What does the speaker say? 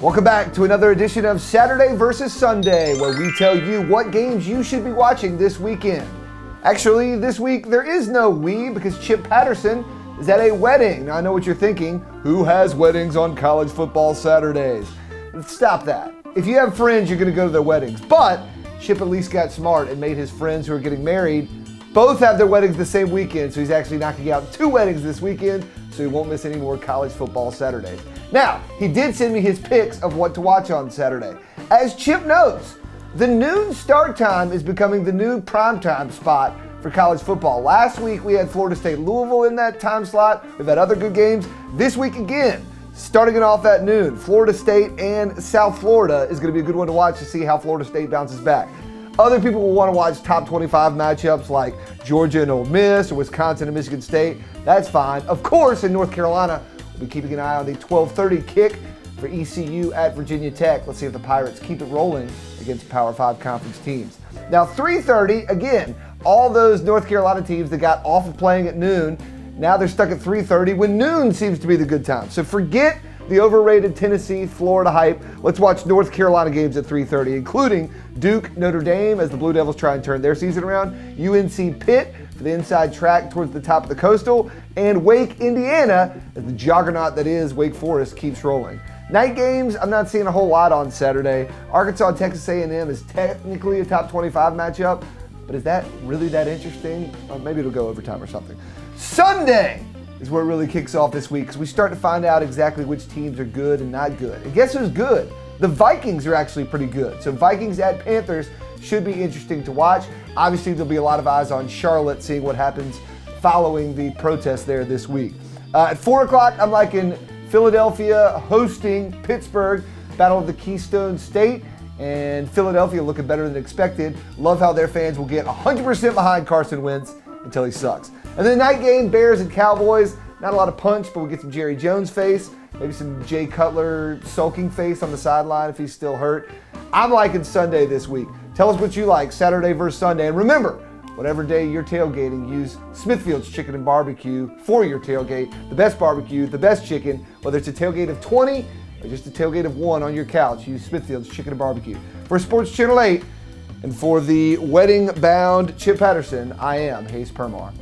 Welcome back to another edition of Saturday versus Sunday, where we tell you what games you should be watching this weekend. Actually, this week there is no we because Chip Patterson is at a wedding. Now, I know what you're thinking. Who has weddings on college football Saturdays? Stop that. If you have friends, you're going to go to their weddings. But Chip at least got smart and made his friends who are getting married both have their weddings the same weekend. So he's actually knocking out 2 weddings this weekend, so he won't miss any more college football Saturdays. Now, he did send me his picks of what to watch on Saturday. As Chip knows, the noon start time is becoming the new primetime spot for college football. Last week, we had Florida State Louisville in that time slot. We've had other good games. This week again, starting it off at noon, Florida State and South Florida is going to be a good one to watch to see how Florida State bounces back. Other people will want to watch top 25 matchups like Georgia and Ole Miss or Wisconsin and Michigan State. That's fine. Of course, in North Carolina, we'll be keeping an eye on the 12:30 kick for ECU at Virginia Tech. Let's see if the Pirates keep it rolling against Power 5 conference teams. Now, 3:30, again, all those North Carolina teams that got off of playing at noon, now they're stuck at 3:30 when noon seems to be the good time. So forget the overrated Tennessee, Florida hype. Let's watch North Carolina games at 3:30, including Duke, Notre Dame as the Blue Devils try and turn their season around, UNC Pitt for the inside track towards the top of the Coastal, and Wake, Indiana as the juggernaut that is Wake Forest keeps rolling. Night games, I'm not seeing a whole lot on Saturday. Arkansas, Texas A&M is technically a top 25 matchup, but is that really that interesting? Or maybe it'll go overtime or something. Sunday is where it really kicks off this week because we start to find out exactly which teams are good and not good. And guess who's good? The Vikings are actually pretty good. So Vikings at Panthers should be interesting to watch. Obviously, there'll be a lot of eyes on Charlotte, seeing what happens following the protest there this week. At 4 o'clock, I'm liking Philadelphia hosting Pittsburgh, Battle of the Keystone State, and Philadelphia looking better than expected. Love how their fans will get 100% behind Carson Wentz until he sucks. And then the night game, Bears and Cowboys. Not a lot of punch, but we get some Jerry Jones face, maybe some Jay Cutler sulking face on the sideline if he's still hurt. I'm liking Sunday this week. Tell us what you like, Saturday versus Sunday. And remember, whatever day you're tailgating, use Smithfield's Chicken and Barbecue for your tailgate. The best barbecue, the best chicken, whether it's a tailgate of 20 or just a tailgate of 1 on your couch, use Smithfield's Chicken and Barbecue. For Sports Channel 8 and for the wedding-bound Chip Patterson, I am Hayes Permar.